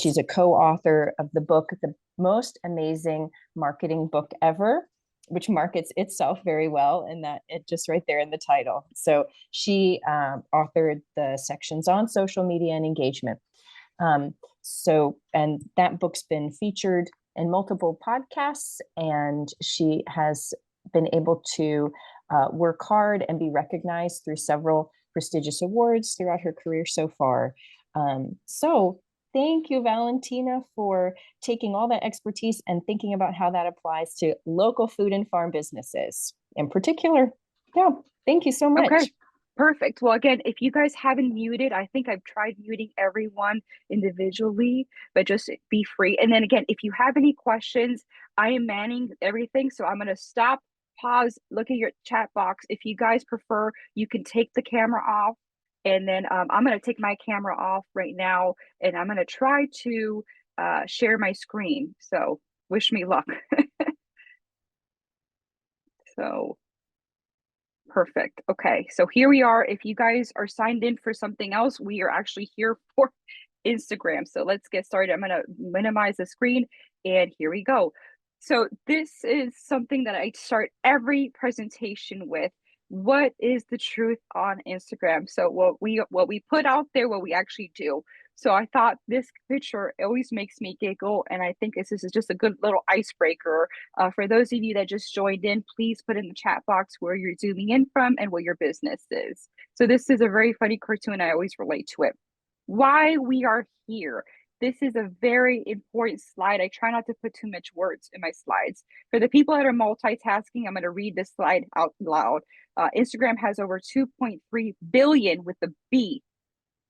She's a co-author of the book, The Most Amazing Marketing Book Ever, which markets itself very well, and that it just right there in the title. So she authored the sections on social media and engagement. And that book's been featured in multiple podcasts, and she has been able to work hard and be recognized through several prestigious awards throughout her career so far. So thank you, Valentina, for taking all that expertise and thinking about how that applies to local food and farm businesses in particular. Yeah, thank you so Okay, much. perfect. Well, again, if you guys haven't muted, I think I've tried muting everyone individually, but just be free. And then again, if you have any questions, I am manning everything. So I'm going to stop, pause, look at your chat box. If you guys prefer, you can take the camera off. And then I'm going to take my camera off right now, and I'm going to try to share my screen. So wish me luck. So perfect. Okay, so here we are. If you guys are signed in for something else, we are actually here for Instagram. So let's get started. I'm going to minimize the screen, and here we go. So this is something that I start every presentation with. What is the truth on Instagram? So what we put out there, what we actually do. So I thought this picture always makes me giggle, and I think this is just a good little icebreaker. For those of you that just joined in, please put in the chat box where you're zooming in from and what your business is. So this is a very funny cartoon. I always relate to it. Why we are here. This is a very important slide. I try not to put too much words in my slides. For the people that are multitasking, I'm going to read this slide out loud. Instagram has over 2.3 billion with the B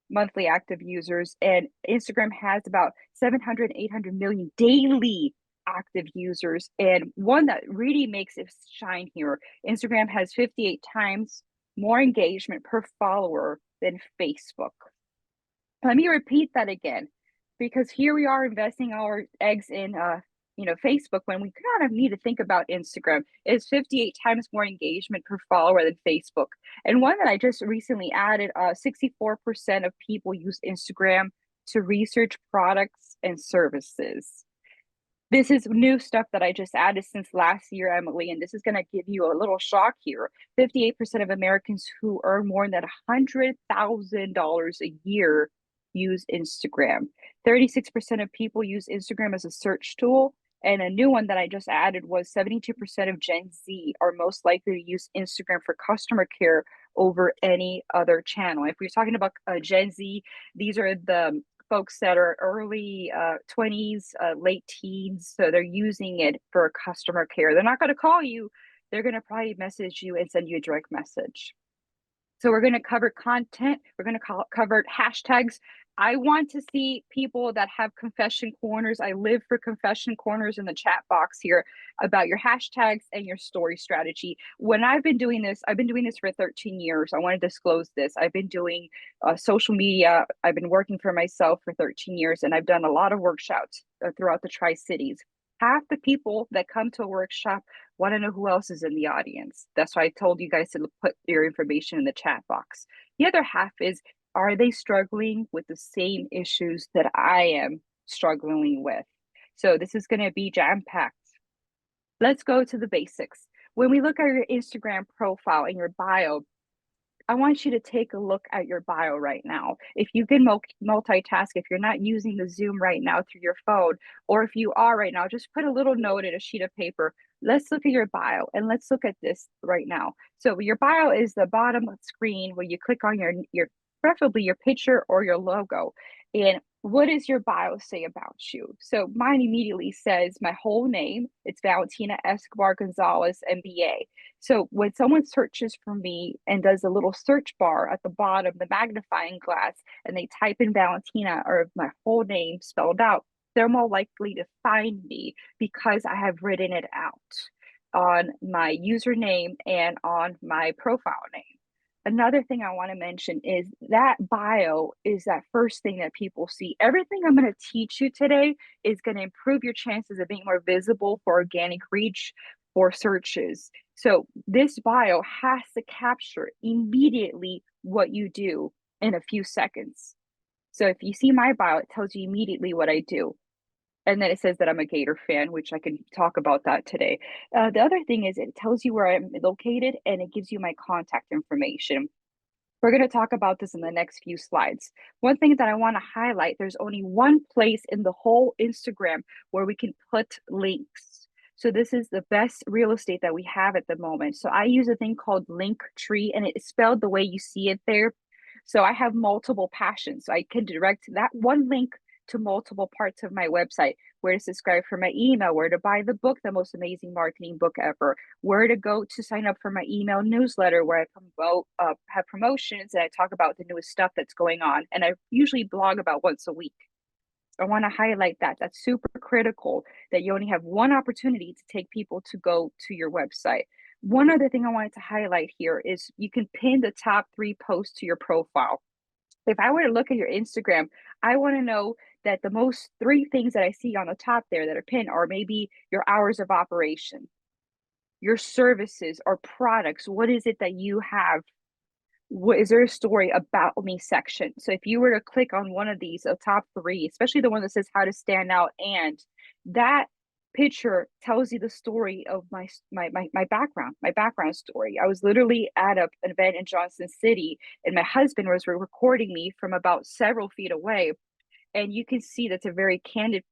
monthly active users, and Instagram has about 700, 800 million daily active users. And one that really makes it shine here, Instagram has 58 times more engagement per follower than Facebook. Let me repeat that again, because here we are investing our eggs in Facebook, when we kind of need to think about Instagram. It's 58 times more engagement per follower than Facebook. And one that I just recently added, 64% of people use Instagram to research products and services. This is new stuff that I just added since last year, Emily, and this is going to give you a little shock here. 58% of Americans who earn more than $100,000 a year use Instagram. 36% of people use Instagram as a search tool. And a new one that I just added was 72% of Gen Z are most likely to use Instagram for customer care over any other channel. If we're talking about Gen Z, these are the folks that are early 20s, late teens. So they're using it for customer care. They're not going to call you. They're going to probably message you and send you a direct message. So we're going to cover content. We're going to cover hashtags. I want to see people that have confession corners. I live for confession corners in the chat box here about your hashtags and your story strategy. When I've been doing this for 13 years. I want to disclose this. I've been doing social media. I've been working for myself for 13 years, and I've done a lot of workshops throughout the Tri-Cities. Half the people that come to a workshop want to know who else is in the audience. That's why I told you guys to put your information in the chat box. The other half is, are they struggling with the same issues that I am struggling with? So this is going to be jam-packed. Let's go to the basics. When we look at your Instagram profile and your bio, I want you to take a look at your bio right now. If you can multitask, if you're not using the Zoom right now through your phone, or if you are right now, just put a little note in a sheet of paper. Let's look at your bio, and let's look at this right now. So your bio is the bottom screen where you click on your preferably your picture or your logo. And what does your bio say about you? So mine immediately says my whole name. It's Valentina Escobar-Gonzalez, MBA. So when someone searches for me and does a little search bar at the bottom, the magnifying glass, and they type in Valentina or my whole name spelled out, they're more likely to find me because I have written it out on my username and on my profile name. Another thing I want to mention is that bio is that first thing that people see. Everything I'm going to teach you today is going to improve your chances of being more visible for organic reach, for searches. So this bio has to capture immediately what you do in a few seconds. So if you see my bio, it tells you immediately what I do. And then it says that I'm a Gator fan, which I can talk about that today. The other thing is it tells you where I'm located and it gives you my contact information. We're going to talk about this in the next few slides. One thing that I want to highlight, there's only one place in the whole Instagram where we can put links. So this is the best real estate that we have at the moment. So I use a thing called Linktree, and it's spelled the way you see it there. So I have multiple passions. So I can direct that one link to multiple parts of my website, where to subscribe for my email, where to buy the book, The Most Amazing Marketing Book Ever, where to go to sign up for my email newsletter, where I promote, have promotions, and I talk about the newest stuff that's going on. And I usually blog about once a week. I want to highlight that. That's super critical that you only have one opportunity to take people to go to your website. One other thing I wanted to highlight here is you can pin the top 3 posts to your profile. If I were to look at your Instagram, I want to know that the most 3 things that I see on the top there that are pinned are maybe your hours of operation, your services or products. What is it that you have? What is there a story about me section? So if you were to click on one of these, the top 3, especially the one that says how to stand out, and that picture tells you the story of my background story. I was literally at an event in Johnson City, and my husband was recording me from about several feet away, and you can see that's a very candid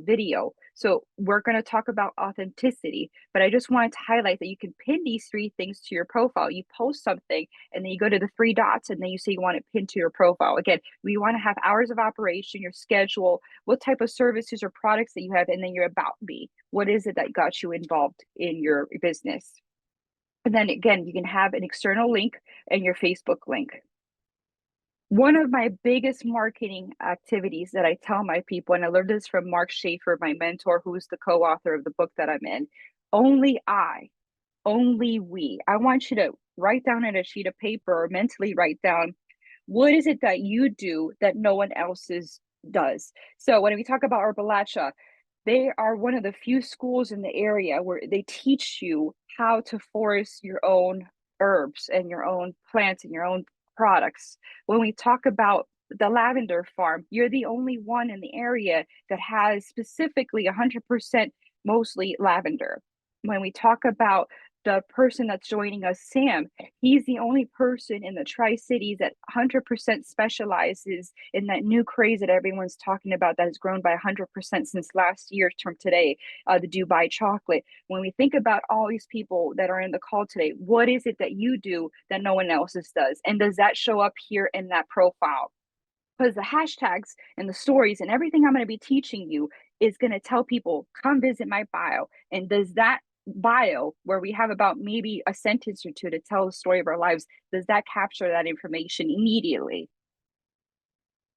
video. So we're going to talk about authenticity, but I just wanted to highlight that you can pin these 3 things to your profile. You post something and then you go to the 3 dots and then you say you want it pinned to your profile. Again, we want to have hours of operation, your schedule, what type of services or products that you have, and then your about me. What is it that got you involved in your business? And then again, you can have an external link and your Facebook link. One of my biggest marketing activities that I tell my people, and I learned this from Mark Schaefer, my mentor, who's the co-author of the book that I'm in, only we. I want you to write down on a sheet of paper or mentally write down, what is it that you do that no one else does? So when we talk about Appalachia, they are one of the few schools in the area where they teach you how to forest your own herbs and your own plants and your own products. When we talk about the lavender farm, you're the only one in the area that has specifically 100% mostly lavender. When we talk about the person that's joining us, Sam, he's the only person in the Tri-Cities that 100% specializes in that new craze that everyone's talking about that has grown by 100% since last year from today, the Dubai chocolate. When we think about all these people that are in the call today, what is it that you do that no one else does? And does that show up here in that profile? Because the hashtags and the stories and everything I'm going to be teaching you is going to tell people, come visit my bio. And does that bio, where we have about maybe a sentence or 2 to tell the story of our lives, does that capture that information immediately?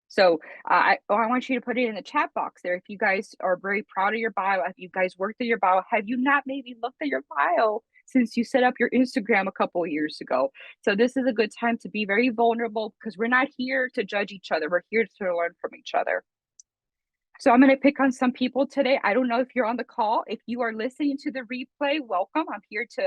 So I want you to put it in the chat box there. If you guys are very proud of your bio, if you guys worked at your bio, have you not maybe looked at your bio since you set up your Instagram a couple of years ago? So this is a good time to be very vulnerable, because we're not here to judge each other. We're here to learn from each other. So I'm going to pick on some people today. I don't know if you're on the call. If you are listening to the replay, welcome. I'm here to,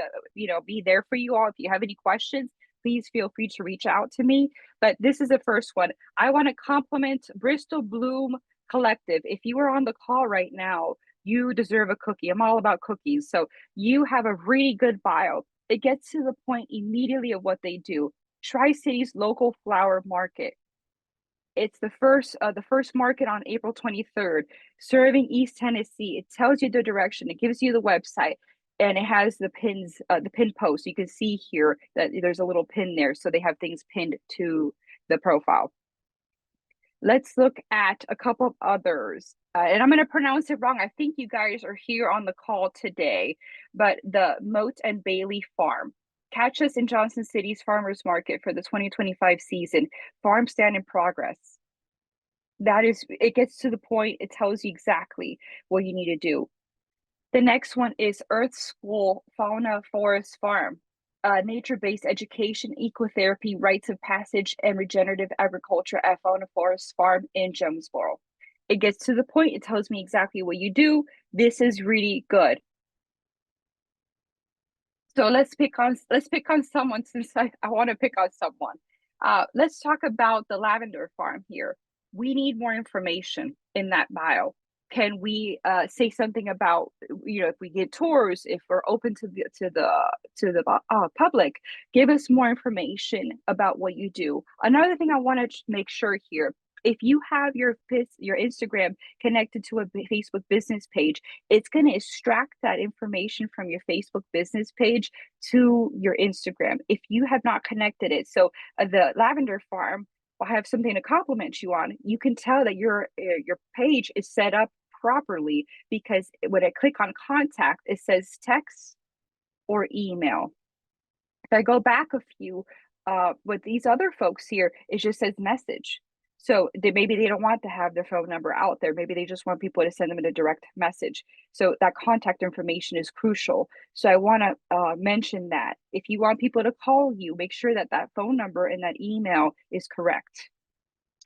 be there for you all. If you have any questions, please feel free to reach out to me. But this is the first one. I want to compliment Bristol Bloom Collective. If you are on the call right now, you deserve a cookie. I'm all about cookies. So you have a really good bio. It gets to the point immediately of what they do. Tri-Cities Local Flower Market. It's the first market on April 23rd, serving East Tennessee. It tells you the direction. It gives you the website, and it has the pin post. You can see here that there's a little pin there, so they have things pinned to the profile. Let's look at a couple of others, and I'm going to pronounce it wrong. I think you guys are here on the call today, but the Moat and Bailey Farm. Catch us in Johnson City's Farmers Market for the 2025 season. Farm stand in progress. It gets to the point, it tells you exactly what you need to do. The next one is Earth School Fauna Forest Farm. Nature-based education, ecotherapy, rites of passage, and regenerative agriculture at Fauna Forest Farm in Jonesboro. It gets to the point, it tells me exactly what you do. This is really good. So let's pick on someone, since I want to pick on someone. Let's talk about the lavender farm here. we need more information in that bio. Can we say something about, if we get tours, if we're open to the public, give us more information about what you do. Another thing I want to make sure here, if you have your Instagram connected to a Facebook business page, it's going to extract that information from your Facebook business page to your Instagram if you have not connected it. So the lavender farm, I have something to compliment you on. You can tell that your page is set up properly because when I click on contact, it says text or email. If I go back a few, with these other folks here, it just says message. So maybe they don't want to have their phone number out there. Maybe they just want people to send them a direct message. So that contact information is crucial. So I want to mention that if you want people to call you, make sure that that phone number and that email is correct.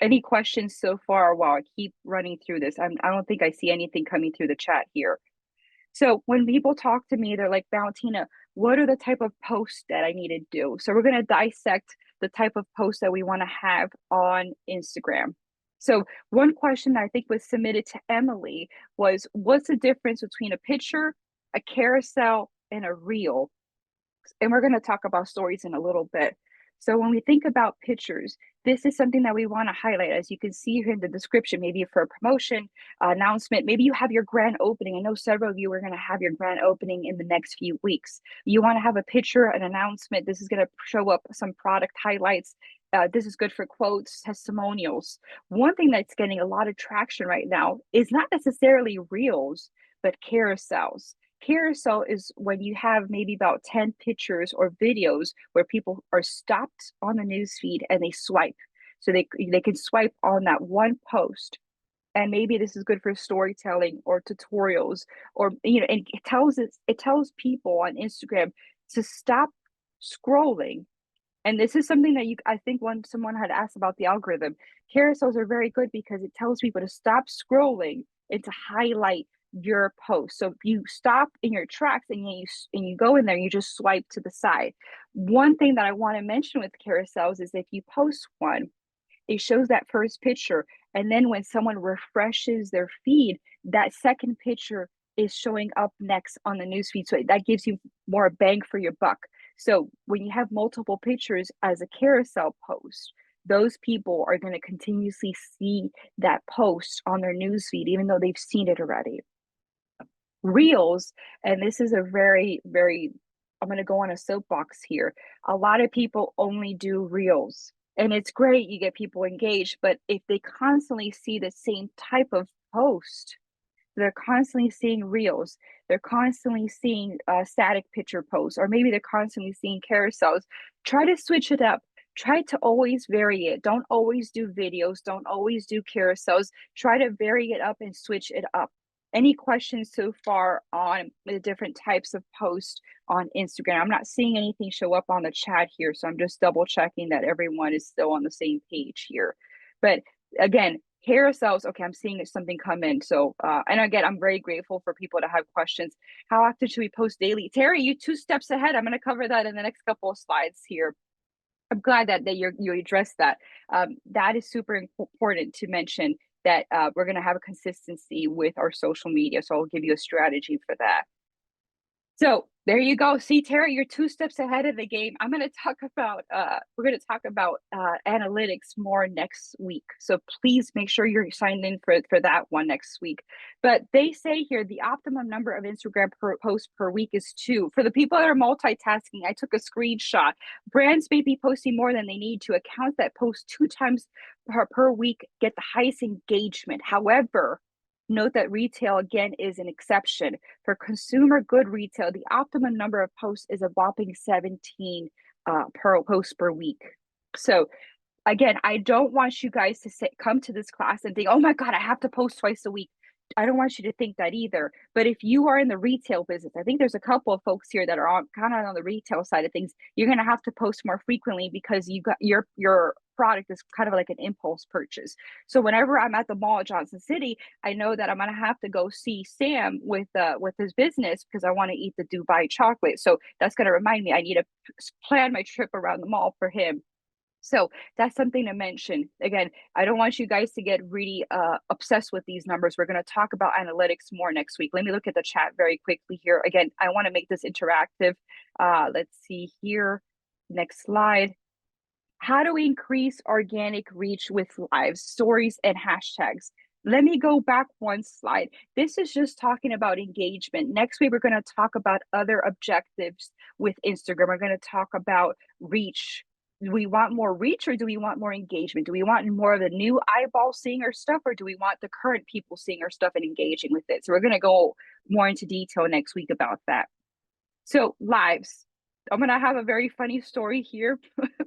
Any questions so far while I keep running through this? I don't think I see anything coming through the chat here. So when people talk to me, they're like, Valentina, what are the type of posts that I need to do? So we're going to dissect the type of posts that we want to have on Instagram. So one question that I think was submitted to Emily was, what's the difference between a picture, a carousel, and a reel? And we're going to talk about stories in a little bit. So when we think about pictures, this is something that we want to highlight. As you can see here in the description, maybe for a promotion, announcement, maybe you have your grand opening. I know several of you are going to have your grand opening in the next few weeks. You want to have a picture, an announcement. This is going to show up some product highlights. This is good for quotes, testimonials. One thing that's getting a lot of traction right now is not necessarily reels, but carousels. Carousel is when you have maybe about 10 pictures or videos where people are stopped on the news feed and they swipe. So they can swipe on that one post. And maybe this is good for storytelling or tutorials, or and it tells people on Instagram to stop scrolling. And this is something that I think someone had asked about the algorithm. Carousels are very good because it tells people to stop scrolling and to highlight your post. So you stop in your tracks and you go in there, you just swipe to the side. One thing that I want to mention with carousels is if you post one, it shows that first picture, and then when someone refreshes their feed, that second picture is showing up next on the newsfeed. So that gives you more bang for your buck. So when you have multiple pictures as a carousel post, those people are going to continuously see that post on their newsfeed, even though they've seen it already. Reels, and this is a very, very, I'm going to go on a soapbox here. A lot of people only do reels, and it's great, you get people engaged, but if they constantly see the same type of post, they're constantly seeing reels, they're constantly seeing static picture posts, or maybe they're constantly seeing carousels. Try to switch it up. Try to always vary it. Don't always do videos, don't always do carousels. Try to vary it up and switch it up. Any questions so far on the different types of posts on Instagram? I'm not seeing anything show up on the chat here, so I'm just double checking that everyone is still on the same page here. But again, carousels, okay, I'm seeing something come in. So, and again, I'm very grateful for people to have questions. How often should we post daily? Terry, you 2 steps ahead. I'm going to cover that in the next couple of slides here. I'm glad that you addressed that. That is super important to mention, that we're going to have a consistency with our social media. So I'll give you a strategy for that. So there you go. See, Terry, you're 2 steps ahead of the game. I'm going to talk about, we're going to talk about analytics more next week. So please make sure you're signed in for that one next week. But they say here, the optimum number of Instagram posts per week is 2. For the people that are multitasking, I took a screenshot. Brands may be posting more than they need to. Accounts that post 2 times per week get the highest engagement. However, note that retail, again, is an exception. For consumer good retail, the optimum number of posts is a whopping 17 per post per week. So again, I don't want you guys to come to this class and think, oh my God, I have to post twice a week. I don't want you to think that either. But if you are in the retail business, I think there's a couple of folks here that are kind of on the retail side of things. You're going to have to post more frequently because you got your product is kind of like an impulse purchase. So whenever I'm at the mall at Johnson City, I know that I'm going to have to go see Sam with his business because I want to eat the Dubai chocolate. So that's going to remind me I need to plan my trip around the mall for him. So that's something to mention. Again, I don't want you guys to get really obsessed with these numbers. We're going to talk about analytics more next week. Let me look at the chat very quickly here. Again, I want to make this interactive. Let's see here. Next slide. How do we increase organic reach with lives, stories, and hashtags? Let me go back one slide. This is just talking about engagement. Next week, we're going to talk about other objectives with Instagram. We're going to talk about reach. Do we want more reach or do we want more engagement? Do we want more of the new eyeballs seeing our stuff or do we want the current people seeing our stuff and engaging with it? So we're going to go more into detail next week about that. So lives. I'm going to have a very funny story here,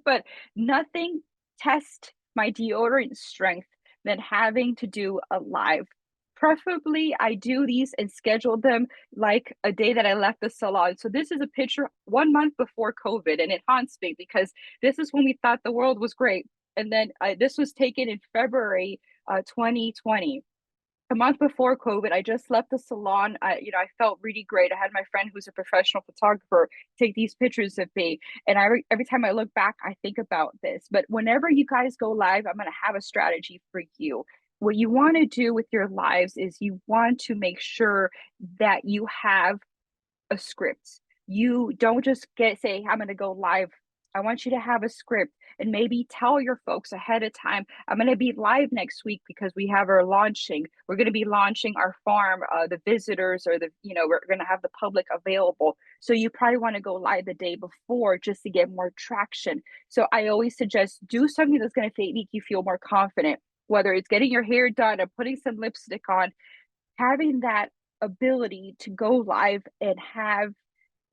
but nothing tests my deodorant strength than having to do a live. Preferably, I do these and schedule them like a day that I left the salon. So this is a picture 1 month before COVID, and it haunts me because this is when we thought the world was great. And then this was taken in February 2020. A month before COVID, I just left the salon. I felt really great. I had my friend who's a professional photographer take these pictures of me. And every time I look back, I think about this. But whenever you guys go live, I'm going to have a strategy for you. What you want to do with your lives is you want to make sure that you have a script. You don't just say, I'm going to go live. I want you to have a script and maybe tell your folks ahead of time, I'm going to be live next week because we have our launching. We're going to be launching our farm, the visitors or we're going to have the public available. So you probably want to go live the day before just to get more traction. So I always suggest do something that's going to make you feel more confident, whether it's getting your hair done or putting some lipstick on, having that ability to go live and have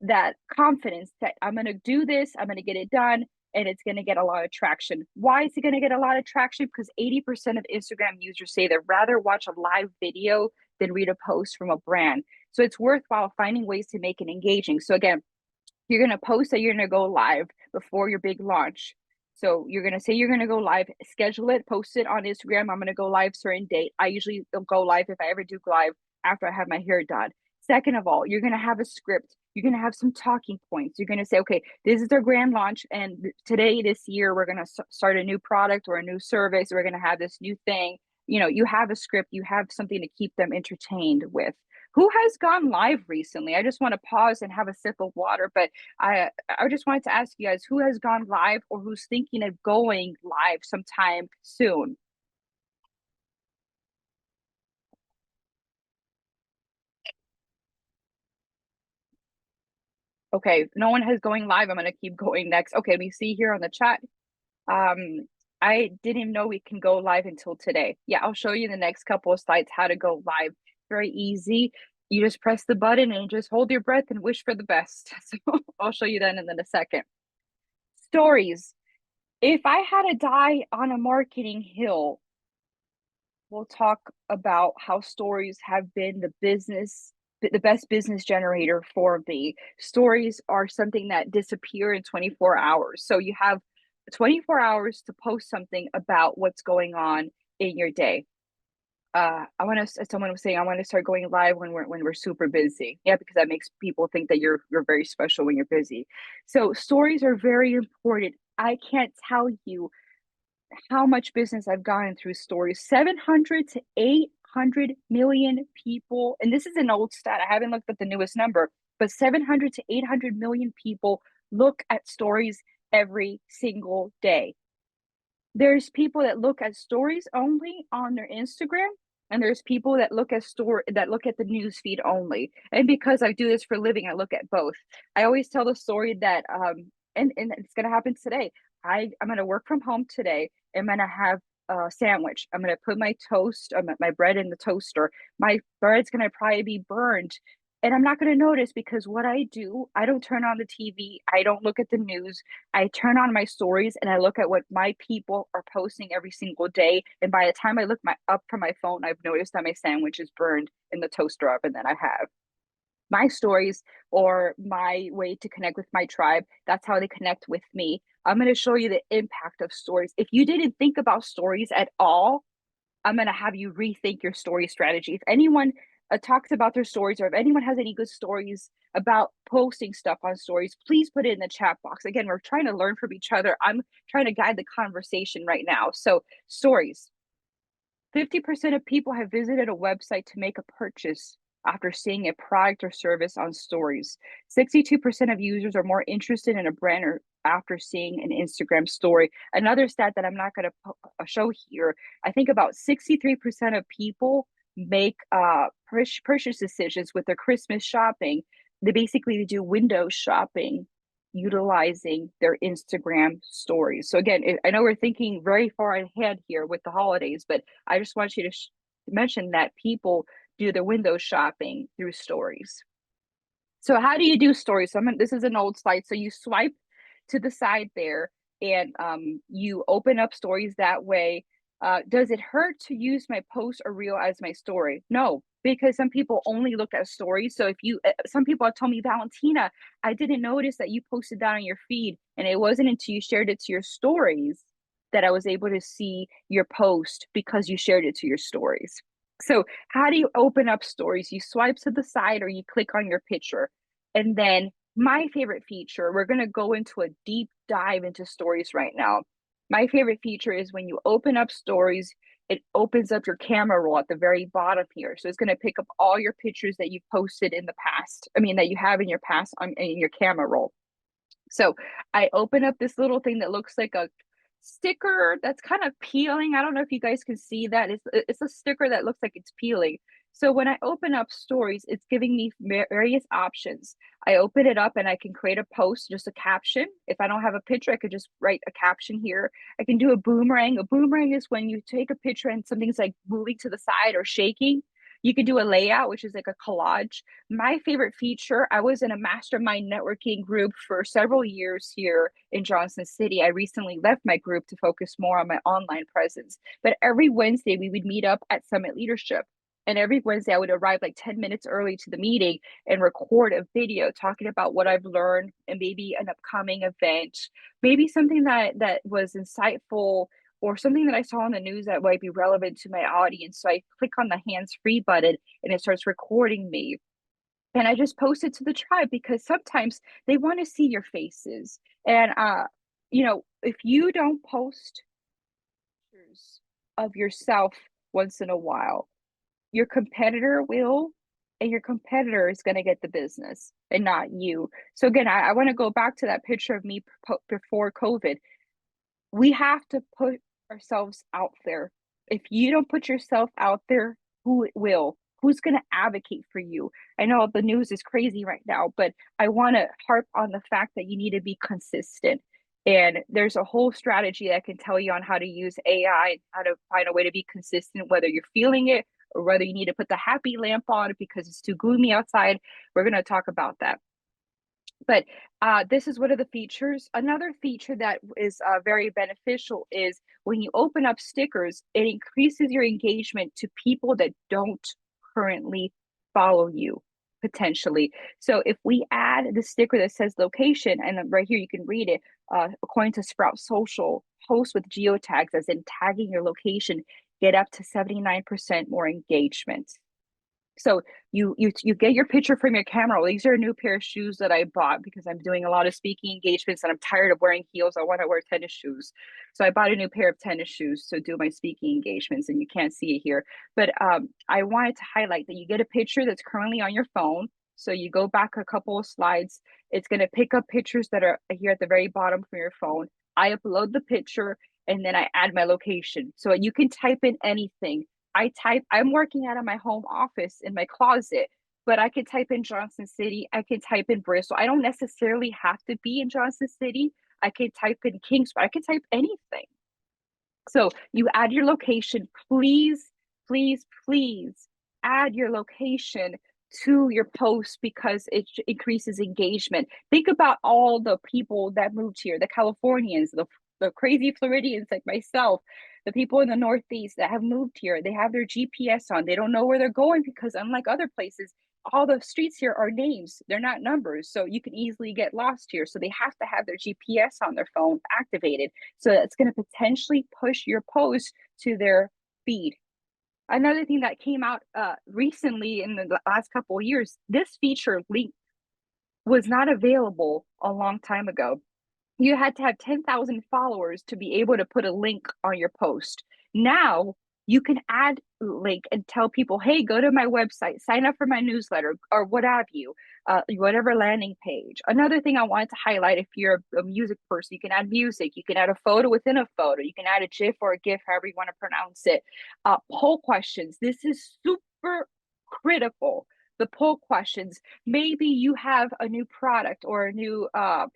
that confidence that I'm going to do this, I'm going to get it done, and it's going to get a lot of traction. Why is it going to get a lot of traction? Because 80% of Instagram users say they'd rather watch a live video than read a post from a brand. So it's worthwhile finding ways to make it engaging. So again, you're going to post that you're going to go live before your big launch. So you're going to say you're going to go live, schedule it, post it on Instagram. I'm going to go live certain date. I usually go live if I ever do live after I have my hair done. Second of all, you're going to have a script. You're going to have some talking points. You're going to say, okay, this is their grand launch. And today, this year, we're going to start a new product or a new service. We're going to have this new thing. You have a script. You have something to keep them entertained with. Who has gone live recently? I just want to pause and have a sip of water, but I just wanted to ask you guys who has gone live or who's thinking of going live sometime soon. Okay, no one has going live. I'm going to keep going next. Okay, we see here on the chat. I didn't even know we can go live until today. Yeah, I'll show you in the next couple of slides how to go live. Very easy. You just press the button and just hold your breath and wish for the best. So I'll show you that in a second. Stories. If I had to die on a marketing hill, we'll talk about how stories have been the best business generator for me. Stories are something that disappear in 24 hours. So you have 24 hours to post something about what's going on in your day. Someone was saying, I want to start going live when we're super busy. Yeah, because that makes people think that you're very special when you're busy. So stories are very important. I can't tell you how much business I've gotten through stories. 700 to 800 million people, and this is an old stat. I haven't looked at the newest number, but 700 to 800 million people look at stories every single day. There's people that look at stories only on their Instagram, and there's people that look at the news feed only. And because I do this for a living, I look at both. I always tell the story that and it's gonna happen today. I'm gonna work from home today. I'm gonna have a sandwich. I'm gonna put my toast, my bread in the toaster. My bread's gonna probably be burned. And I'm not going to notice because what I do, I don't turn on the TV. I don't look at the news. I turn on my stories and I look at what my people are posting every single day. And by the time I look up from my phone, I've noticed that my sandwich is burned in the toaster oven that I have. My stories or my way to connect with my tribe, that's how they connect with me. I'm going to show you the impact of stories. If you didn't think about stories at all, I'm going to have you rethink your story strategy. If anyone talks about their stories, or if anyone has any good stories about posting stuff on stories, please put it in the chat box. Again, we're trying to learn from each other. I'm trying to guide the conversation right now. So stories. 50% of people have visited a website to make a purchase after seeing a product or service on stories. 62% of users are more interested in a brand or after seeing an Instagram story. Another stat that I'm not going to show here, I think about 63% of people make purchase decisions with their Christmas shopping. They basically do window shopping utilizing their Instagram stories. So again, I know we're thinking very far ahead here with the holidays, but I just want you to mention that people do their window shopping through stories. So how do you do stories? This is an old slide. So you swipe to the side there and you open up stories that way. Does it hurt to use my post or reel as my story? No, because some people only look at stories. So if you, some people have told me, Valentina, I didn't notice that you posted that on your feed. And it wasn't until you shared it to your stories that I was able to see your post because you shared it to your stories. So how do you open up stories? You swipe to the side or you click on your picture. And then my favorite feature, we're going to go into a deep dive into stories right now. My favorite feature is when you open up stories, it opens up your camera roll at the very bottom here. So it's going to pick up all your pictures that you've posted in the past. I mean, that you have in your past in your camera roll. So I open up this little thing that looks like a sticker that's kind of peeling. I don't know if you guys can see that. It's a sticker that looks like it's peeling. So when I open up stories, it's giving me various options. I open it up and I can create a post, just a caption. If I don't have a picture, I could just write a caption here. I can do a boomerang. A boomerang is when you take a picture and something's like moving to the side or shaking. You can do a layout, which is like a collage. My favorite feature, I was in a mastermind networking group for several years here in Johnson City. I recently left my group to focus more on my online presence. But every Wednesday, we would meet up at Summit Leadership. And every Wednesday, I would arrive like 10 minutes early to the meeting and record a video talking about what I've learned and maybe an upcoming event, maybe something that was insightful or something that I saw on the news that might be relevant to my audience. So I click on the hands-free button and it starts recording me. And I just post it to the tribe because sometimes they want to see your faces. And you know, if you don't post pictures of yourself once in a while, your competitor will, and your competitor is going to get the business and not you. So again, I want to go back to that picture of me before COVID. We have to put ourselves out there. If you don't put yourself out there, who will? Who's going to advocate for you? I know the news is crazy right now, but I want to harp on the fact that you need to be consistent. And there's a whole strategy that can tell you on how to use AI, how to find a way to be consistent, whether you're feeling it or whether you need to put the happy lamp on because it's too gloomy outside. We're going to talk about that. But this is one of the features. Another feature that is very beneficial is when you open up stickers, it increases your engagement to people that don't currently follow you potentially. So if we add the sticker that says location, and then right here you can read it, according to Sprout Social, posts with geotags, as in tagging your location, get up to 79% more engagement. So you get your picture from your camera. These are a new pair of shoes that I bought because I'm doing a lot of speaking engagements and I'm tired of wearing heels. I want to wear tennis shoes. So I bought a new pair of tennis shoes to do my speaking engagements, and you can't see it here. But I wanted to highlight that you get a picture that's currently on your phone. So you go back a couple of slides. It's going to pick up pictures that are here at the very bottom from your phone. I upload the picture and then I add my location. So you can type in anything. I'm working out of my home office in my closet, but I could type in Johnson City. I can type in Bristol. I don't necessarily have to be in Johnson City. I could type in Kingsford. I could type anything. So you add your location. Please, please, please add your location to your post because it increases engagement. Think about all the people that moved here, the Californians, the crazy Floridians like myself, the people in the Northeast that have moved here. They have their GPS on. They don't know where they're going because unlike other places, all the streets here are names. They're not numbers. So you can easily get lost here. So they have to have their GPS on their phone activated. So that's going to potentially push your post to their feed. Another thing that came out recently in the last couple of years, this feature link was not available a long time ago. You had to have 10,000 followers to be able to put a link on your post. Now you can add a link and tell people, hey, go to my website, sign up for my newsletter, or what have you, whatever landing page. Another thing I wanted to highlight, if you're a music person, you can add music, you can add a photo within a photo, you can add a GIF or a GIF, however you want to pronounce it. Poll questions. This is super critical. The poll questions. Maybe you have a new product or a new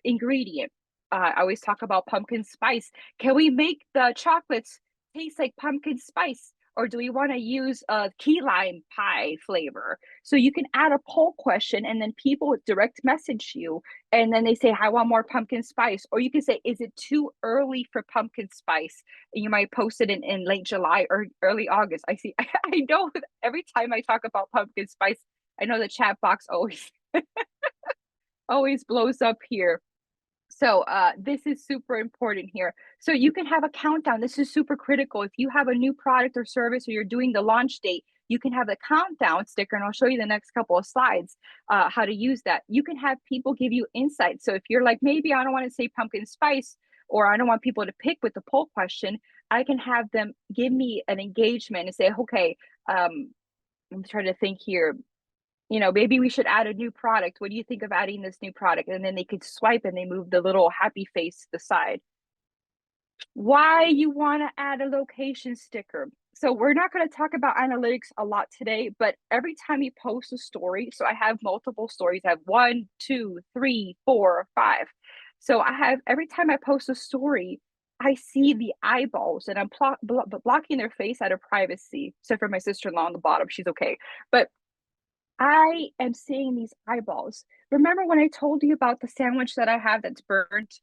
ingredient. I always talk about pumpkin spice. Can we make the chocolates taste like pumpkin spice? Or do we want to use a key lime pie flavor? So you can add a poll question and then people direct message you. And then they say, I want more pumpkin spice. Or you can say, is it too early for pumpkin spice? And you might post it in late July or early August. I see, I know every time I talk about pumpkin spice, I know the chat box always always blows up here. So this is super important here. So you can have a countdown. This is super critical. If you have a new product or service or you're doing the launch date, you can have the countdown sticker, and I'll show you the next couple of slides how to use that. You can have people give you insights. So if you're like, maybe I don't want to say pumpkin spice, or I don't want people to pick with the poll question, I can have them give me an engagement and say, okay, I'm trying to think here, maybe we should add a new product. What do you think of adding this new product? And then they could swipe and they move the little happy face to the side. Why you want to add a location sticker. So we're not going to talk about analytics a lot today, but every time you post a story, so I have multiple stories. I have 1, 2, 3, 4, 5. So I have, every time I post a story, I see the eyeballs and I'm blocking their face out of privacy. Except for my sister-in-law on the bottom, she's okay. But I am seeing these eyeballs. Remember when I told you about the sandwich that I have that's burnt?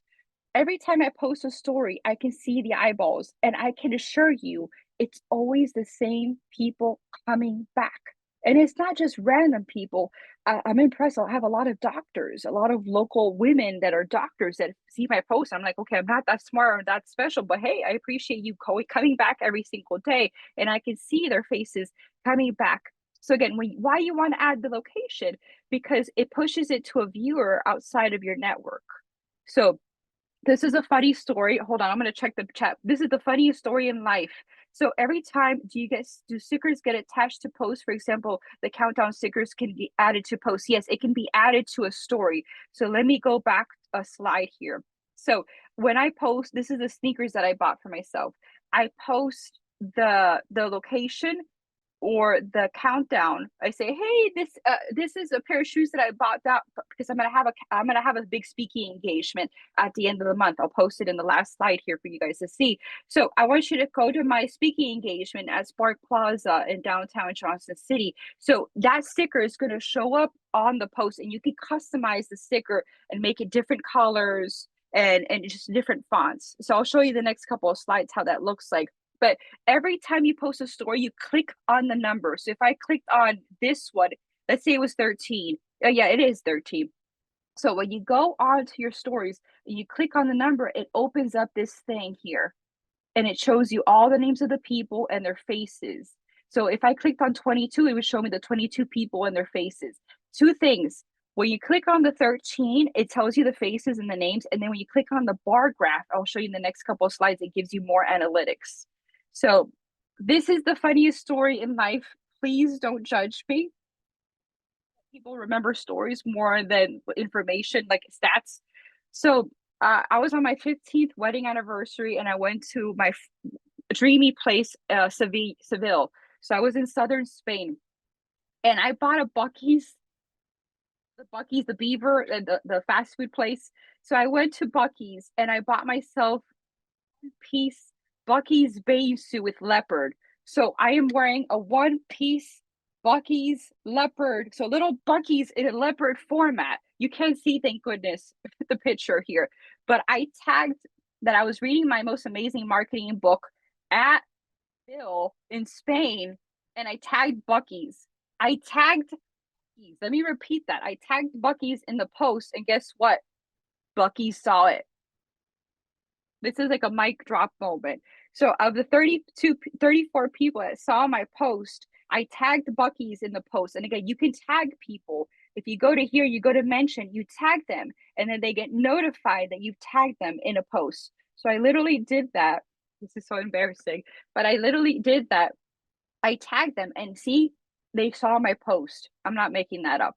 Every time I post a story, I can see the eyeballs, and I can assure you it's always the same people coming back. And it's not just random people. I'm impressed. I have a lot of doctors, a lot of local women that are doctors that see my post. I'm like, okay, I'm not that smart or that special, but hey, I appreciate you coming back every single day. And I can see their faces coming back. So again, why you want to add the location? Because it pushes it to a viewer outside of your network. So this is a funny story. Hold on, I'm going to check the chat. This is the funniest story in life. So every time do stickers get attached to posts? For example, the countdown stickers can be added to posts. Yes, it can be added to a story. So let me go back a slide here. So when I post, this is the sneakers that I bought for myself. I post the location or the countdown. I say, hey, this is a pair of shoes that I bought that because I'm gonna have a big speaking engagement at the end of the month. I'll post it in the last slide here for you guys to see. So I want you to go to my speaking engagement at Spark Plaza in downtown Johnson City. So that sticker is gonna show up on the post, and you can customize the sticker and make it different colors and just different fonts. So I'll show you the next couple of slides how that looks like. But every time you post a story, you click on the number. So if I clicked on this one, let's say it was 13. Oh, yeah, it is 13. So when you go on to your stories and you click on the number, it opens up this thing here. And it shows you all the names of the people and their faces. So if I clicked on 22, it would show me the 22 people and their faces. Two things. When you click on the 13, it tells you the faces and the names. And then when you click on the bar graph, I'll show you in the next couple of slides, it gives you more analytics. So this is the funniest story in life. Please don't judge me. People remember stories more than information, like stats. So I was on my 15th wedding anniversary, and I went to my dreamy place, Seville. So I was in southern Spain, and I bought a Buc-ee's, the Beaver, the fast food place. So I went to Buc-ee's and I bought myself a piece Buc-ee's bathing suit with leopard. So I am wearing a one-piece Buc-ee's leopard. So little Buc-ee's in a leopard format. You can't see, thank goodness, the picture here. But I tagged that I was reading my most amazing marketing book at Bill in Spain, and I tagged Buc-ee's. I tagged Buc-ee's. Let me repeat that. I tagged Buc-ee's in the post, and guess what? Buc-ee's saw it. This is like a mic drop moment. So of the 34 people that saw my post, I tagged Bucky's in the post. And again, you can tag people. If you go to here, you go to mention, you tag them, and then they get notified that you've tagged them in a post. So I literally did that. This is so embarrassing, but I literally did that. I tagged them and see, they saw my post. I'm not making that up.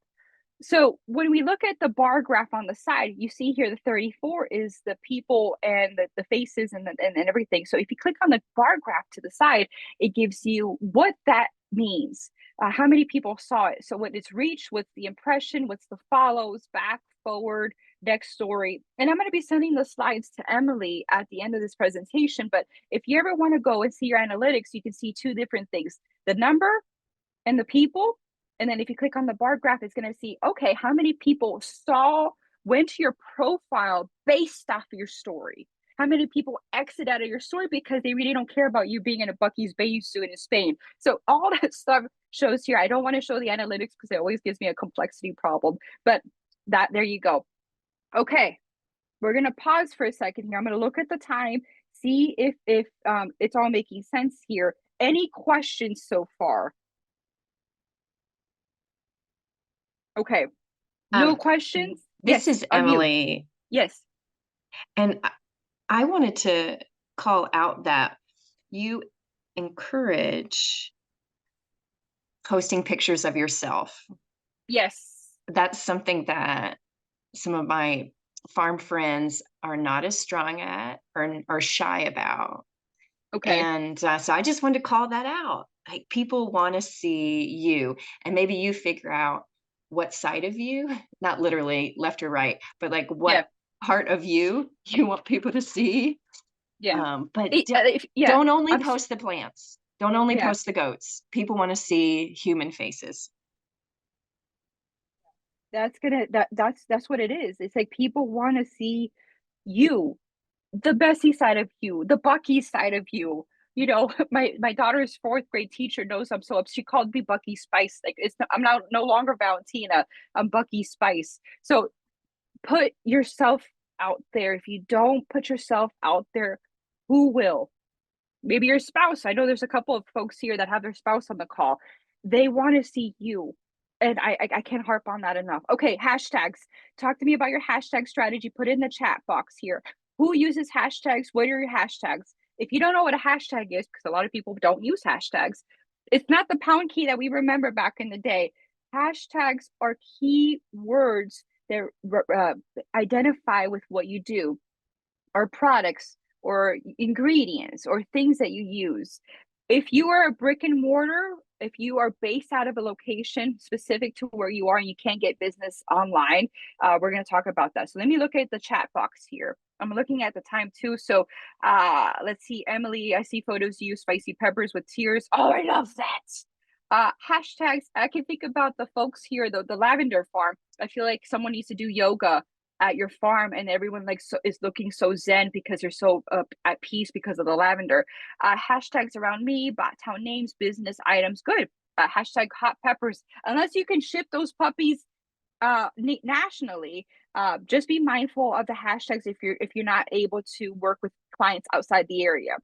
So when we look at the bar graph on the side, you see here the 34 is the people and the faces and everything. So if you click on the bar graph to the side, it gives you what that means, how many people saw it. So what it's reached, what's the impression, what's the follows, back, forward, next story. And I'm going to be sending the slides to Emily at the end of this presentation. But if you ever want to go and see your analytics, you can see two different things, the number and the people. And then if you click on the bar graph, it's going to see, okay, how many people went to your profile based off of your story? How many people exit out of your story because they really don't care about you being in a Bucky's Bayou suit in Spain? So all that stuff shows here. I don't want to show the analytics because it always gives me a complexity problem, but there you go. Okay, we're going to pause for a second here. I'm going to look at the time, see if it's all making sense here. Any questions so far? Okay. No questions? This is Emily. Yes. And I wanted to call out that you encourage posting pictures of yourself. Yes. That's something that some of my farm friends are not as strong at or are shy about. Okay. And so I just wanted to call that out. Like, people want to see you, and maybe you figure out what side of you, not literally left or right, but like what part of you want people to see. Yeah. But don't only post the plants. Don't only post the goats. People want to see human faces. That's what it is. It's like people want to see you, the Bessie side of you, the Bucky side of you. You know, my daughter's fourth grade teacher knows I'm so upset. She called me Bucky Spice. Like, I'm no longer Valentina. I'm Bucky Spice. So put yourself out there. If you don't put yourself out there, who will? Maybe your spouse. I know there's a couple of folks here that have their spouse on the call. They want to see you. And I can't harp on that enough. Okay, hashtags. Talk to me about your hashtag strategy. Put it in the chat box here. Who uses hashtags? What are your hashtags? If you don't know what a hashtag is, because a lot of people don't use hashtags, it's not the pound key that we remember back in the day. Hashtags are key words that identify with what you do, or products, or ingredients, or things that you use. If you are a brick and mortar, if you are based out of a location specific to where you are and you can't get business online, we're going to talk about that. So let me look at the chat box here. I'm looking at the time too. So let's see, Emily, I see photos you use spicy peppers with tears. Oh, I love that. Hashtags, I can think about the folks here, the lavender farm. I feel like someone needs to do yoga at your farm, and everyone is looking so zen because they're so at peace because of the lavender. Hashtags around me, Bottown names, business items, good. Hashtag hot peppers. Unless you can ship those puppies nationally, just be mindful of the hashtags if you're not able to work with clients outside the area.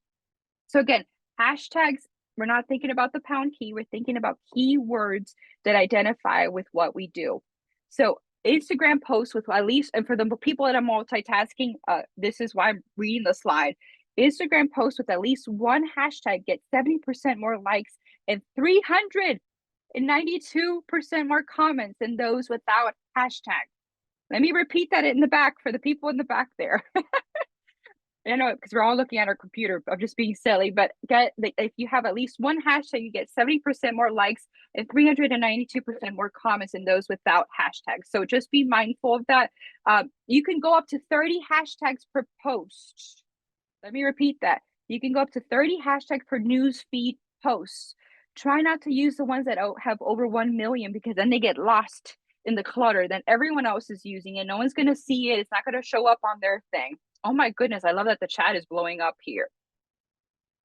So again, hashtags, we're not thinking about the pound key, we're thinking about keywords that identify with what we do. So Instagram posts with at least, and for the people that are multitasking, this is why I'm reading the slide. Instagram posts with at least one hashtag get 70% more likes and 392% more comments than those without hashtag. Let me repeat that in the back for the people in the back there. I know, because we're all looking at our computer. I'm just being silly, but if you have at least one hashtag, you get 70% more likes and 392% more comments than those without hashtags. So just be mindful of that. You can go up to 30 hashtags per post. Let me repeat that. You can go up to 30 hashtags per news feed posts. Try not to use the ones that have over 1 million, because then they get lost in the clutter. Then everyone else is using it. No one's going to see it. It's not going to show up on their thing. Oh my goodness, I love that the chat is blowing up here.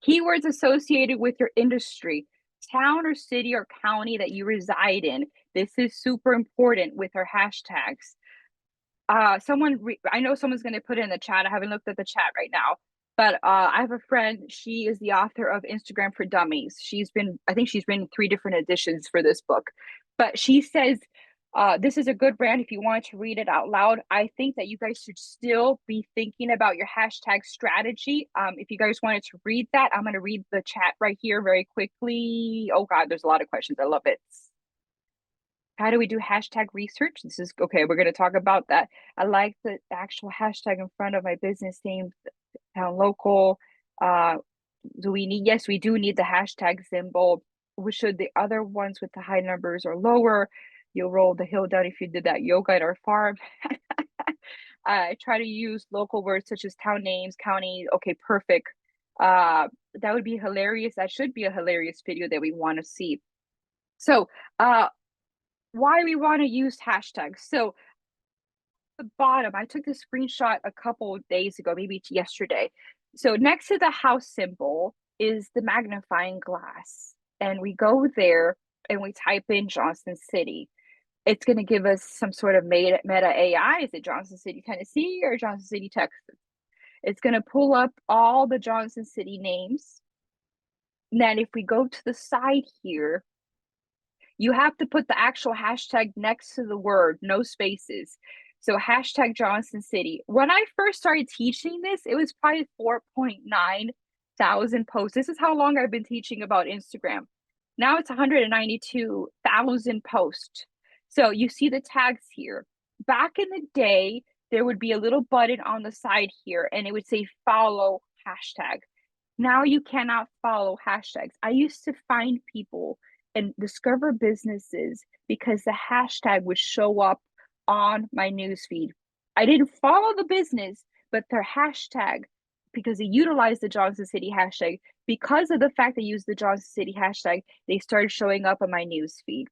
Keywords associated with your industry, town or city or county that you reside in. This is super important with our hashtags. I know someone's going to put it in the chat. I haven't looked at the chat right now. But I have a friend, she is the author of Instagram for Dummies. I think she's written 3 different editions for this book. But she says, this is a good brand if you want to read it out loud. I think that you guys should still be thinking about your hashtag strategy. If you guys wanted to read that, I'm going to read the chat right here very quickly. Oh God, there's a lot of questions. I love it. How do we do hashtag research? This is okay. We're going to talk about that. I like the actual hashtag in front of my business name, town local. Do we need? Yes, we do need the hashtag symbol. Should the other ones with the high numbers or lower? You'll roll the hill down if you did that yoga at our farm. I try to use local words such as town names, county. Okay, perfect. That would be hilarious. That should be a hilarious video that we want to see. So, why we want to use hashtags. So the bottom, I took this screenshot a couple of days ago, maybe yesterday. So next to the house symbol is the magnifying glass. And we go there and we type in Johnson City. It's going to give us some sort of meta AI. Is it Johnson City, Tennessee or Johnson City, Texas? It's going to pull up all the Johnson City names. And then if we go to the side here, you have to put the actual hashtag next to the word, no spaces. So hashtag Johnson City. When I first started teaching this, it was probably 4.9 thousand posts. This is how long I've been teaching about Instagram. Now it's 192,000 posts. So you see the tags here. Back in the day, there would be a little button on the side here and it would say follow hashtag. Now you cannot follow hashtags. I used to find people and discover businesses because the hashtag would show up on my newsfeed. I didn't follow the business, but their hashtag, because they utilized the Johnson City hashtag, because of the fact they used the Johnson City hashtag, they started showing up on my newsfeed.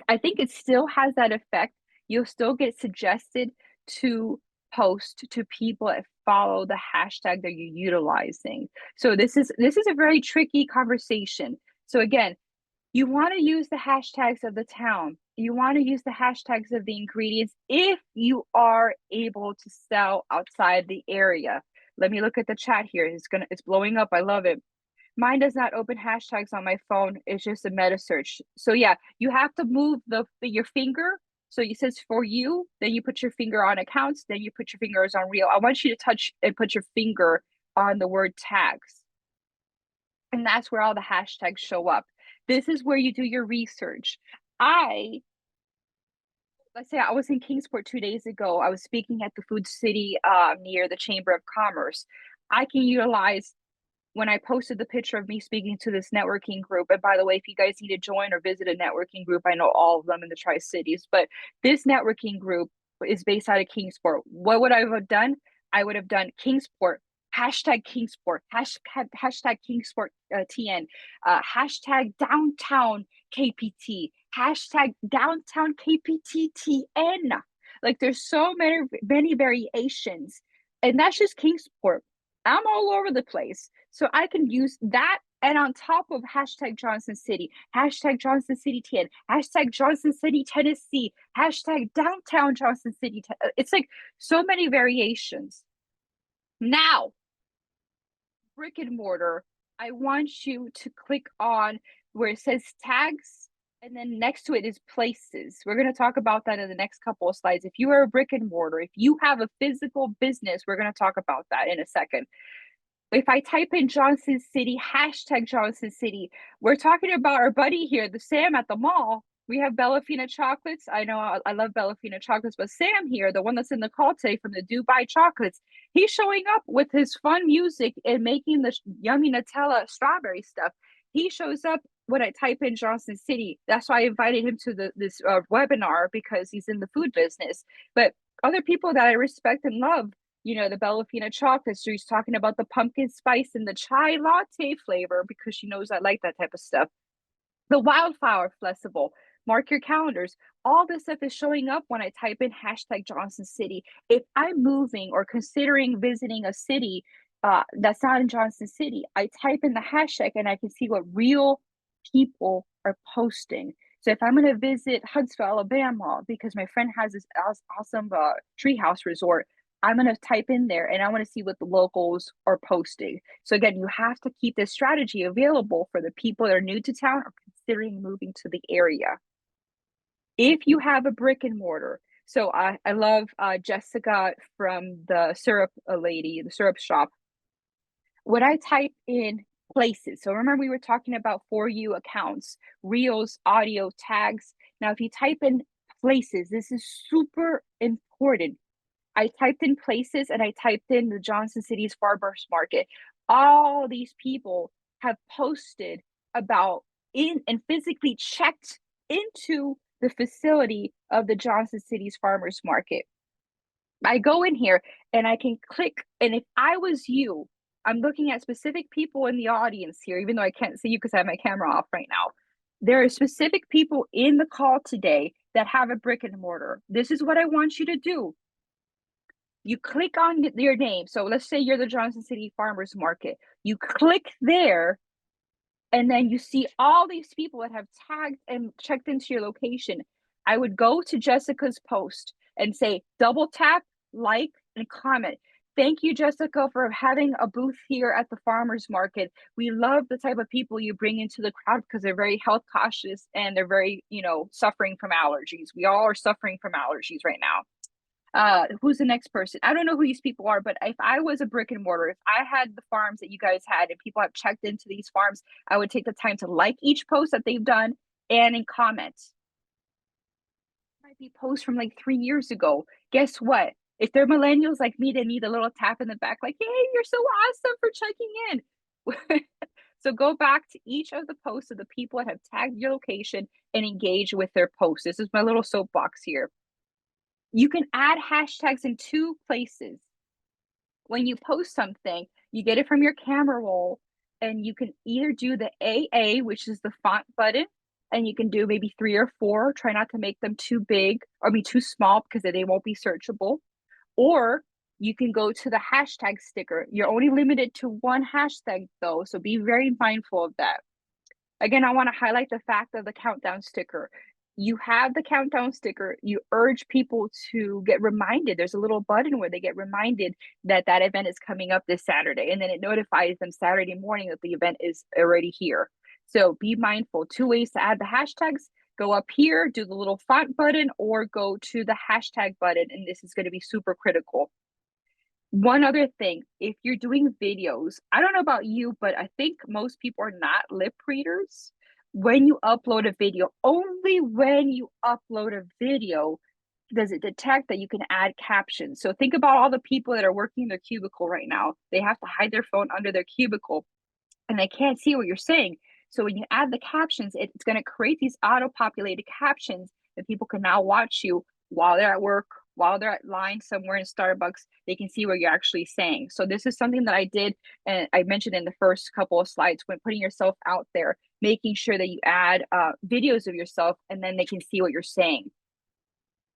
I think it still has that effect. You'll still get suggested to post to people that follow the hashtag that you're utilizing. So this is a very tricky conversation. So again, you want to use the hashtags of the town. You want to use the hashtags of the ingredients if you are able to sell outside the area. Let me look at the chat here. It's blowing up. I love it. Mine does not open hashtags on my phone. It's just a meta search. So yeah, you have to move your finger. So it says for you, then you put your finger on accounts, then you put your fingers on reel. I want you to touch and put your finger on the word tags. And that's where all the hashtags show up. This is where you do your research. Let's say I was in Kingsport 2 days ago. I was speaking at the Food City near the Chamber of Commerce. I can utilize when I posted the picture of me speaking to this networking group. And by the way, if you guys need to join or visit a networking group, I know all of them in the Tri-Cities, but this networking group is based out of Kingsport. What would I have done? I would have done Kingsport, hashtag Kingsport, hashtag Kingsport TN, hashtag downtown KPT, hashtag downtown KPT TN. Like there's so many variations, and that's just Kingsport. I'm all over the place. So I can use that, and on top of hashtag Johnson City, hashtag Johnson City 10, hashtag Johnson City, Tennessee, hashtag downtown Johnson City. It's like so many variations. Now, brick and mortar, I want you to click on where it says tags, and then next to it is places. We're going to talk about that in the next couple of slides. If you are a brick and mortar, if you have a physical business, we're going to talk about that in a second. If I type in Johnson City, hashtag Johnson City, we're talking about our buddy here, the Sam at the mall. We have Bellafina chocolates. I know I love Bellafina chocolates, but Sam here, the one that's in the call today from the Dubai chocolates, he's showing up with his fun music and making the yummy Nutella strawberry stuff. He shows up when I type in Johnson City. That's why I invited him to this webinar, because he's in the food business. But other people that I respect and love, you know, the Bellafina chocolate. So he's talking about the pumpkin spice and the chai latte flavor, because she knows I like that type of stuff. The wildflower festival, mark your calendars. All this stuff is showing up when I type in hashtag Johnson City. If I'm moving or considering visiting a city that's not in Johnson City, I type in the hashtag and I can see what real people are posting. So if I'm going to visit Huntsville, Alabama, because my friend has this awesome treehouse resort, I'm going to type in there and I want to see what the locals are posting. So again, you have to keep this strategy available for the people that are new to town or considering moving to the area. If you have a brick and mortar, so I love Jessica from the syrup lady, the syrup shop. When I type in places, so remember we were talking about For You accounts, reels, audio, tags. Now, if you type in places, this is super important. I typed in places and I typed in the Johnson City's Farmers Market. All these people have posted about in and physically checked into the facility of the Johnson City's Farmers Market. I go in here and I can click, and if I was you, I'm looking at specific people in the audience here, even though I can't see you because I have my camera off right now. There are specific people in the call today that have a brick and mortar. This is what I want you to do. You click on your name. So let's say you're the Johnson City Farmers Market. You click there, and then you see all these people that have tagged and checked into your location. I would go to Jessica's post and say, double tap, like, and comment. Thank you, Jessica, for having a booth here at the farmers market. We love the type of people you bring into the crowd because they're very health cautious and they're very, suffering from allergies. We all are suffering from allergies right now. Who's the next person? I don't know who these people are, but if I was a brick and mortar, if I had the farms that you guys had and people have checked into these farms, I would take the time to like each post that they've done and in comments. Might be posts from like 3 years ago. Guess what? If they're millennials like me, they need a little tap in the back, like, hey, you're so awesome for checking in. So go back to each of the posts of the people that have tagged your location and engage with their posts. This is my little soapbox here. You can add hashtags in 2 places. When you post something, you get it from your camera roll, and you can either do the AA, which is the font button, and you can do maybe 3 or 4. Try not to make them too big or be too small because they won't be searchable. Or you can go to the hashtag sticker. You're only limited to 1 hashtag though, so be very mindful of that. Again, I want to highlight the fact of the countdown sticker. You have the countdown sticker. You urge people to get reminded. There's a little button where they get reminded that that event is coming up this Saturday, and then it notifies them Saturday morning that the event is already here. So be mindful. 2 ways to add the hashtags. Go up here, do the little font button, or go to the hashtag button, and this is going to be super critical. One other thing, if you're doing videos, I don't know about you, but I think most people are not lip readers. When you upload a video, only when you upload a video does it detect that you can add captions. So think about all the people that are working in their cubicle right now. They have to hide their phone under their cubicle and they can't see what you're saying. So when you add the captions, it's going to create these auto-populated captions that people can now watch you while they're at work, while they're at line somewhere in Starbucks. They can see what you're actually saying. So this is something that I did, and I mentioned in the first couple of slides, when putting yourself out there, making sure that you add videos of yourself, and then they can see what you're saying.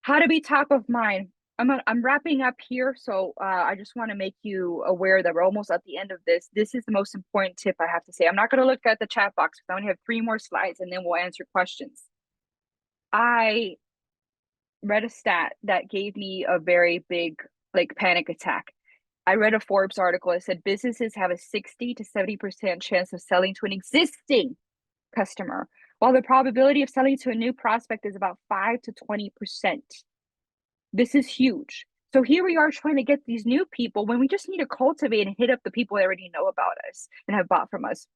How to be top of mind. I'm wrapping up here, so I just want to make you aware that we're almost at the end of this. This is the most important tip I have to say. I'm not going to look at the chat box because I only have 3 more slides, and then we'll answer questions. I read a stat that gave me a very big panic attack. I read a Forbes article that said businesses have a 60 to 70% chance of selling to an existing customer, while the probability of selling to a new prospect is about 5 to 20%. This is huge. So here we are trying to get these new people when we just need to cultivate and hit up the people that already know about us and have bought from us.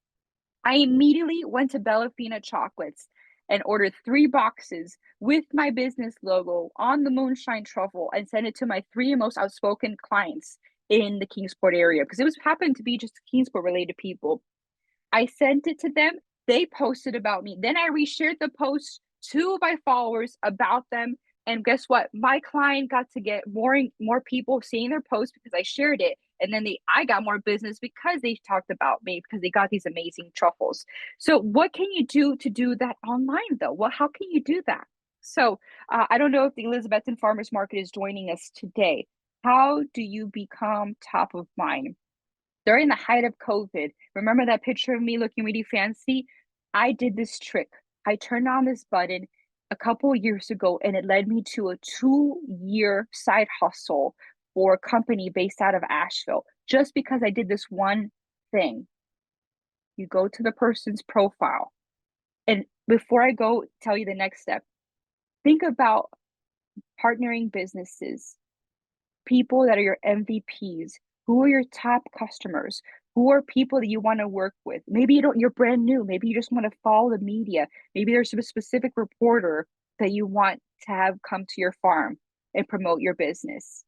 I immediately went to Bellafina Chocolates and ordered 3 boxes with my business logo on the moonshine truffle and sent it to my 3 most outspoken clients in the Kingsport area because it happened to be just Kingsport related people. I sent it to them. They posted about me. Then I reshared the post to my followers about them. And guess what? My client got to get more people seeing their post because I shared it. And then I got more business because they talked about me because they got these amazing truffles. So what can you do to do that online though? Well, how can you do that? So I don't know if the Elizabethton Farmers Market is joining us today. How do you become top of mind? During the height of COVID, remember that picture of me looking really fancy? I did this trick. I turned on this button a couple of years ago and it led me to a 2-year side hustle for a company based out of Asheville just because I did this one thing. You go to the person's profile. And before I go tell you the next step, think about partnering businesses, people that are your MVPs. Who are your top customers? Who are people that you want to work with? Maybe you're brand new. Maybe you just want to follow the media. Maybe there's a specific reporter that you want to have come to your farm and promote your business.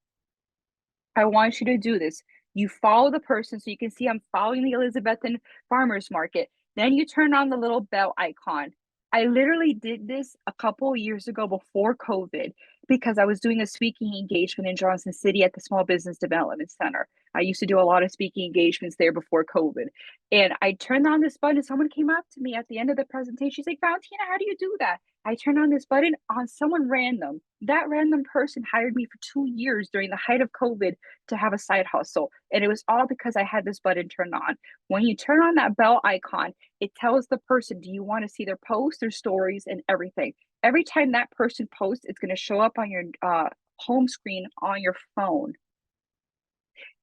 I want you to do this. You follow the person, so you can see I'm following the Elizabethan Farmers Market. Then you turn on the little bell icon. I literally did this a couple of years ago before COVID because I was doing a speaking engagement in Johnson City at the Small Business Development Center. I used to do a lot of speaking engagements there before COVID. And I turned on this button and someone came up to me at the end of the presentation. She's like, Valentina, how do you do that? I turned on this button on someone random. That random person hired me for 2 years during the height of COVID to have a side hustle. And it was all because I had this button turned on. When you turn on that bell icon, it tells the person, do you want to see their posts, their stories, and everything? Every time that person posts, it's going to show up on your home screen on your phone.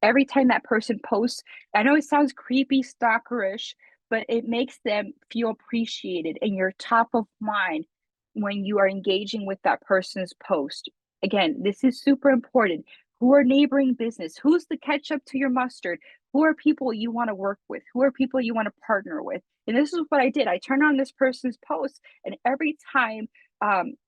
Every time that person posts, I know it sounds creepy, stalkerish, but it makes them feel appreciated and you're top of mind when you are engaging with that person's post. Again, this is super important. Who are neighboring business? Who's the ketchup to your mustard? Who are people you want to work with? Who are people you want to partner with? And this is what I did. I turned on this person's post, and every time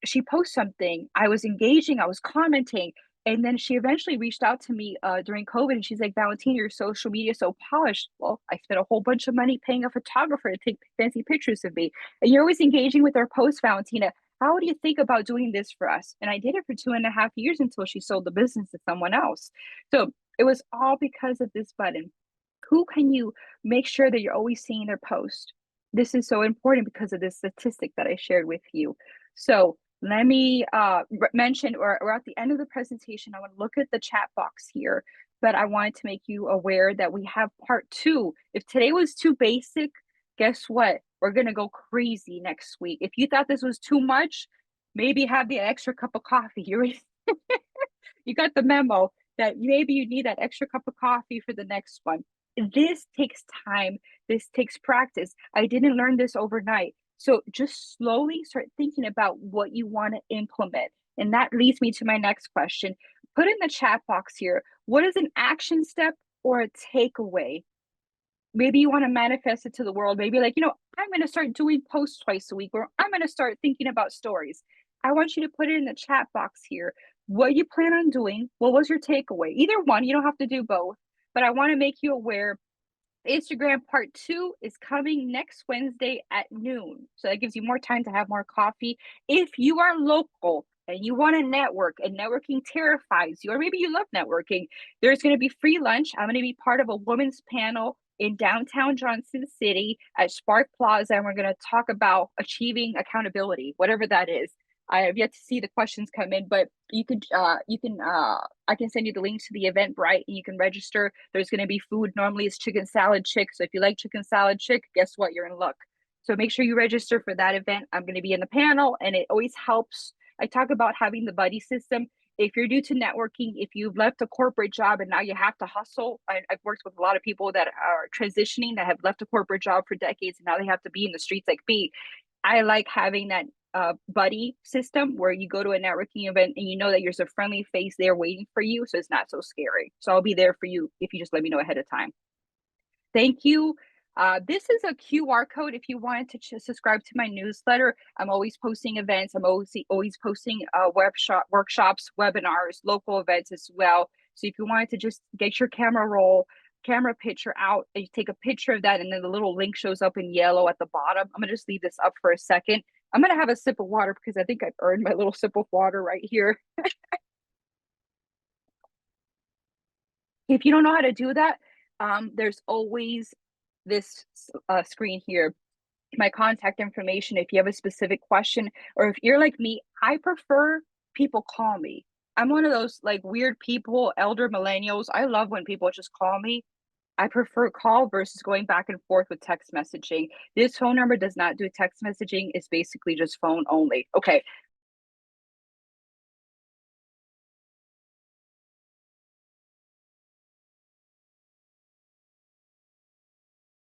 she posts something, I was engaging, I was commenting. And then she eventually reached out to me during COVID, and she's like, Valentina, your social media is so polished. Well, I spent a whole bunch of money paying a photographer to take fancy pictures of me. And you're always engaging with our posts, Valentina. How do you think about doing this for us? And I did it for 2.5 years until she sold the business to someone else. So it was all because of this button. Who can you make sure that you're always seeing their post? This is so important because of this statistic that I shared with you. So let me mention, or at the end of the presentation, I want to look at the chat box here, but I wanted to make you aware that we have part 2. If today was too basic, guess what? We're going to go crazy next week. If you thought this was too much, maybe have the extra cup of coffee. You got the memo that maybe you need that extra cup of coffee for the next one. This takes time. This takes practice. I didn't learn this overnight. So just slowly start thinking about what you want to implement. And that leads me to my next question. Put in the chat box here, what is an action step or a takeaway? Maybe you want to manifest it to the world. Maybe like, I'm going to start doing posts twice a week, or I'm going to start thinking about stories. I want you to put it in the chat box here. What you plan on doing? What was your takeaway? Either one, you don't have to do both, but I want to make you aware. Instagram part 2 is coming next Wednesday at noon. So that gives you more time to have more coffee. If you are local and you want to network and networking terrifies you, or maybe you love networking, there's going to be free lunch. I'm going to be part of a women's panel in downtown Johnson City at Spark Plaza, and we're going to talk about achieving accountability, whatever that is. I have yet to see the questions come in, but I can send you the link to the Eventbrite and you can register. There's going to be food. Normally it's chicken salad chick. So if you like chicken salad chick, guess what? You're in luck. So make sure you register for that event. I'm going to be in the panel, and it always helps. I talk about having the buddy system. If you're new to networking, if you've left a corporate job and now you have to hustle, I've worked with a lot of people that are transitioning, that have left a corporate job for decades, and now they have to be in the streets like me. I like having that buddy system where you go to a networking event and you know that there's a friendly face there waiting for you, so it's not so scary. So I'll be there for you if you just let me know ahead of time. Thank you. This is a QR code if you wanted to subscribe to my newsletter. I'm always posting events. I'm always posting workshops, webinars, local events as well. So if you wanted to just get your camera picture out, and you take a picture of that, and then the little link shows up in yellow at the bottom. I'm gonna just leave this up for a second. I'm gonna have a sip of water because I think I've earned my little sip of water right here. If you don't know how to do that, there's always this screen here, my contact information. If you have a specific question, or if you're like me, I prefer people call me. I'm one of those like weird people, elder millennials. I love when people just call me. I prefer call versus going back and forth with text messaging. This phone number does not do text messaging. It's basically just phone only. Okay,